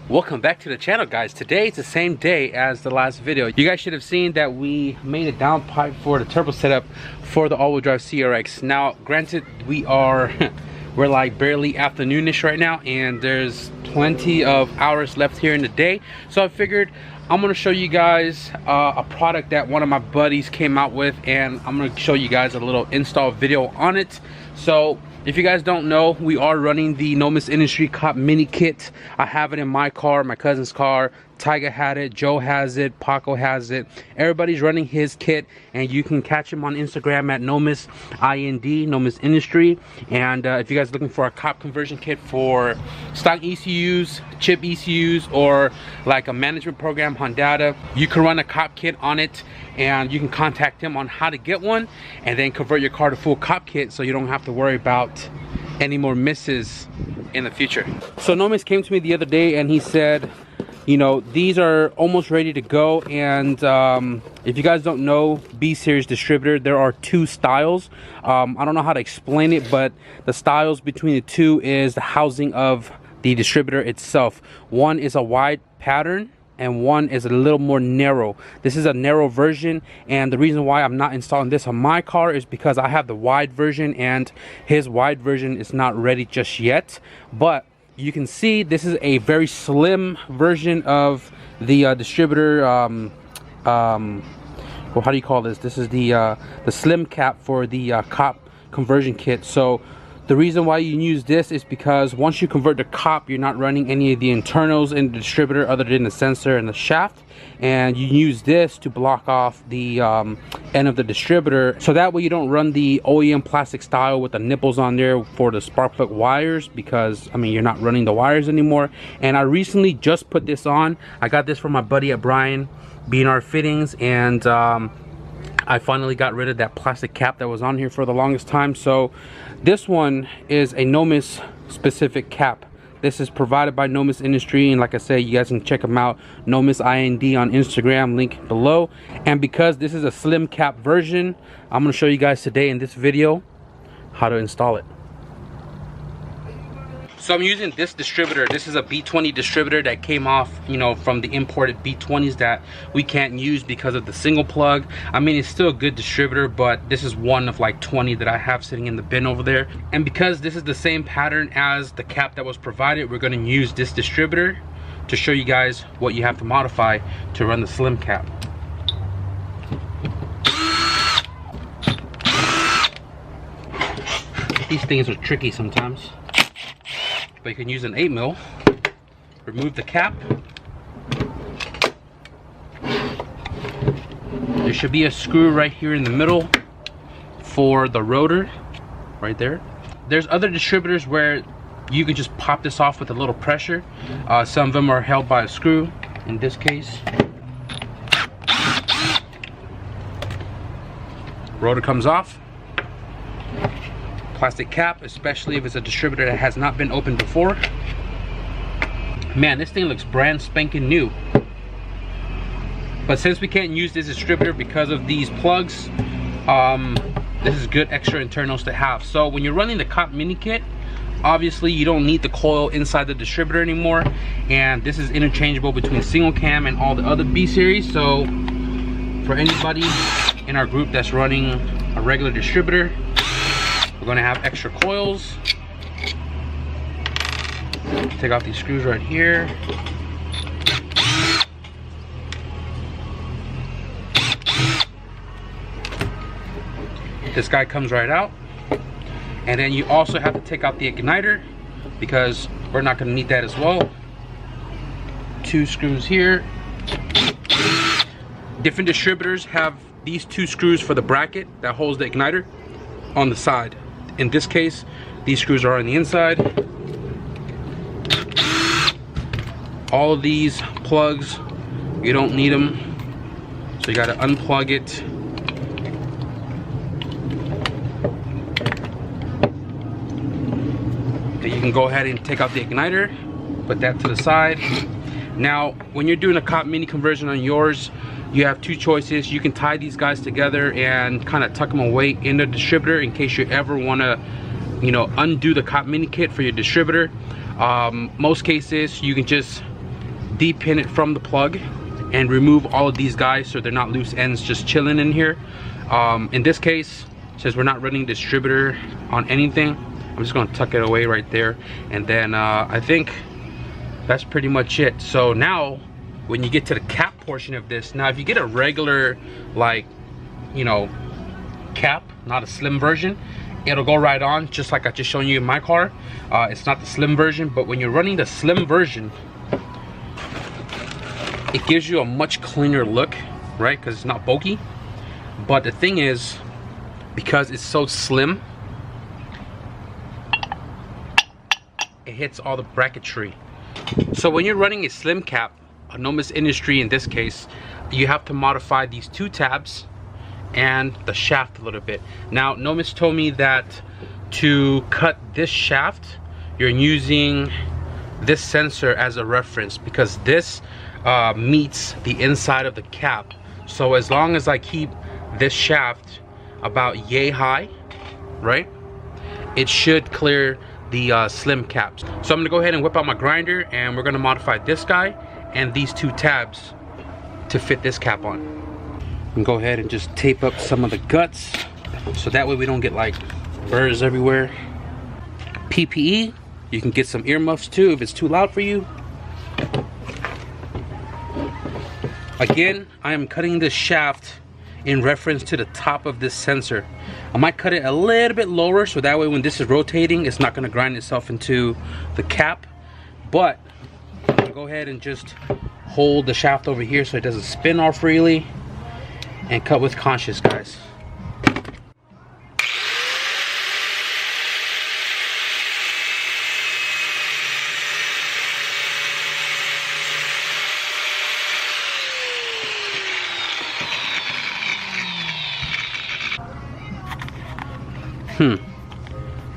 Welcome back to the channel, guys. Today it's the same day as the last video. You guys should have seen that we made a downpipe for the turbo setup for the all-wheel drive CRX. Now granted, we're like barely afternoonish right now, and there's plenty of hours left here in the day, so I figured I'm gonna show you guys a product that one of my buddies came out with, and I'm gonna show you guys a little install video on it. So if you guys don't know, we are running the Nomis Industries Cop Mini Kit. I have it in my car, my cousin's car. Tyga had it, Joe has it, Paco has it. Everybody's running his kit, and you can catch him on Instagram at Nomis IND, Nomis Industry. And if you guys are looking for a cop conversion kit for stock ECUs, chip ECUs, or like a management program, Honda, you can run a cop kit on it, and you can contact him on how to get one, and then convert your car to full cop kit, so you don't have to worry about any more misses in the future. So Nomis came to me the other day, and he said, you know, these are almost ready to go. And if you guys don't know B series distributor, there are two styles. I don't know how to explain it, but the styles between the two is the housing of the distributor itself. One is a wide pattern and one is a little more narrow. This is a narrow version, and the reason why I'm not installing this on my car is because I have the wide version, and his wide version is not ready just yet. But you can see this is a very slim version of the distributor. Well, how do you call this? This is the slim cap for the cop conversion kit. So the reason why you use this is because once you convert the cop, you're not running any of the internals in the distributor other than the sensor and the shaft, and you use this to block off the end of the distributor, so that way you don't run the OEM plastic style with the nipples on there for the spark plug wires, because I mean, you're not running the wires anymore. And I recently just put this on. I got this from my buddy at Brian, BRFITTINGS, and I finally got rid of that plastic cap that was on here for the longest time. So this one is a Nomis specific cap. This is provided by Nomis Industries, and like I said, you guys can check them out, Nomis IND on Instagram, link below. And because this is a slim cap version, I'm going to show you guys today in this video how to install it. So I'm using this distributor. This is a B20 distributor that came off, you know, from the imported B20s that we can't use because of the single plug. I mean, it's still a good distributor, but this is one of like 20 that I have sitting in the bin over there. And because this is the same pattern as the cap that was provided, we're going to use this distributor to show you guys what you have to modify to run the slim cap. These things are tricky sometimes, but you can use an 8mm. Remove the cap. There should be a screw right here in the middle for the rotor, right there. There's other distributors where you can just pop this off with a little pressure. Some of them are held by a screw. In this case, rotor comes off. Plastic cap, especially if it's a distributor that has not been opened before. Man, this thing looks brand spanking new. But since we can't use this distributor because of these plugs, this is good extra internals to have. So when you're running the cop mini kit, obviously you don't need the coil inside the distributor anymore, and this is interchangeable between single cam and all the other B series. So for anybody in our group that's running a regular distributor, we're going to have extra coils. Take off these screws right here. This guy comes right out. And then you also have to take out the igniter, because we're not going to need that as well. Two screws here. Different distributors have these two screws for the bracket that holds the igniter on the side. In this case, these screws are on the inside. All of these plugs, you don't need them, so you got to unplug it. Okay, you can go ahead and take out the igniter, put that to the side. Now, when you're doing a cop mini conversion on yours, you have two choices. You can tie these guys together and kind of tuck them away in the distributor in case you ever want to, you know, undo the cop mini kit for your distributor. Most cases you can just depin it from the plug and remove all of these guys so they're not loose ends just chilling in here. In this case, since we're not running distributor on anything, I'm just gonna tuck it away right there, and then I think that's pretty much it. So now when you get to the cap portion of this, now if you get a regular, like, you know, cap, not a slim version, it'll go right on, just like I just shown you in my car. It's not the slim version, but when you're running the slim version, it gives you a much cleaner look, right? Because it's not bulky. But the thing is, because it's so slim, it hits all the bracketry. So when you're running a slim cap, a Nomis Industry in this case, you have to modify these two tabs and the shaft a little bit. Now Nomis told me that to cut this shaft, you're using this sensor as a reference, because this meets the inside of the cap. So as long as I keep this shaft about yay high, right, it should clear the slim caps. So I'm gonna go ahead and whip out my grinder, and we're gonna modify this guy and these two tabs to fit this cap on. And go ahead and just tape up some of the guts so that way we don't get like burrs everywhere. PPE, you can get some earmuffs too if it's too loud for you. Again, I am cutting this shaft in reference to the top of this sensor. I might cut it a little bit lower so that way when this is rotating, it's not gonna grind itself into the cap. But I'm gonna go ahead and just hold the shaft over here so it doesn't spin all freely, and cut with conscious, guys.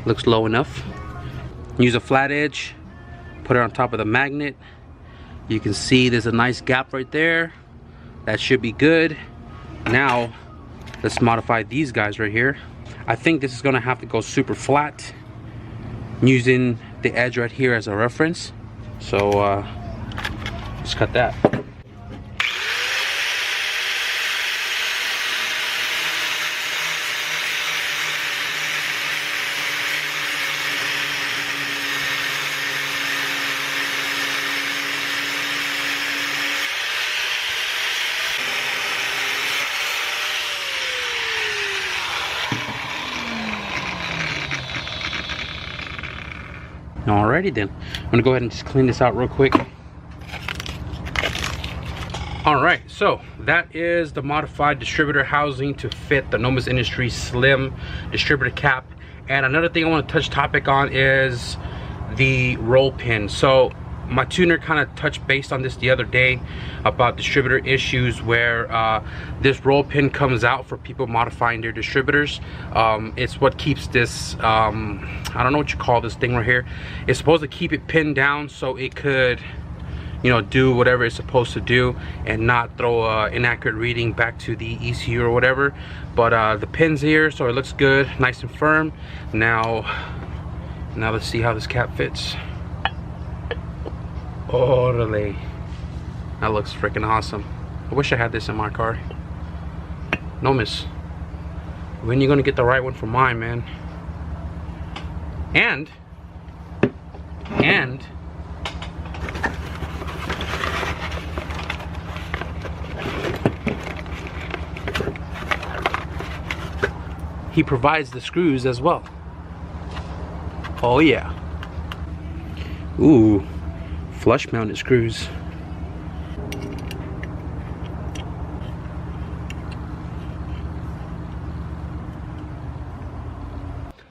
Looks low enough. Use a flat edge, put it on top of the magnet. You can see there's a nice gap right there. That should be good. Now let's modify these guys right here. I think this is gonna have to go super flat, using the edge right here as a reference. So let's cut that. Alrighty then, I'm gonna go ahead and just clean this out real quick. Alright, so that is the modified distributor housing to fit the Nomis Industries slim distributor cap. And another thing I want to touch topic on is the roll pin. So my tuner kind of touched base on this the other day about distributor issues where this roll pin comes out for people modifying their distributors. It's what keeps this, I don't know what you call this thing right here. It's supposed to keep it pinned down so it could, you know, do whatever it's supposed to do and not throw an inaccurate reading back to the ECU or whatever. But the pin's here, so it looks good, nice and firm. Now let's see how this cap fits. Orale. That looks freaking awesome. I wish I had this in my car. Nomis, when you gonna get the right one for mine, man? And he provides the screws as well. Oh yeah. Ooh, flush mounted screws.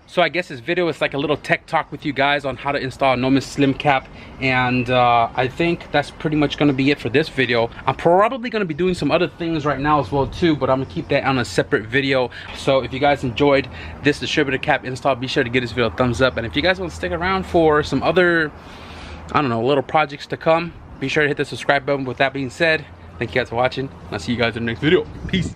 So I guess this video is like a little tech talk with you guys on how to install a Nomis Slim Cap, and I think that's pretty much going to be it for this video. I'm probably going to be doing some other things right now as well too, but I'm going to keep that on a separate video. So if you guys enjoyed this distributor cap install, be sure to give this video a thumbs up, and if you guys want to stick around for some other, I don't know, little projects to come, be sure to hit the subscribe button. With that being said, thank you guys for watching, and I'll see you guys in the next video. Peace.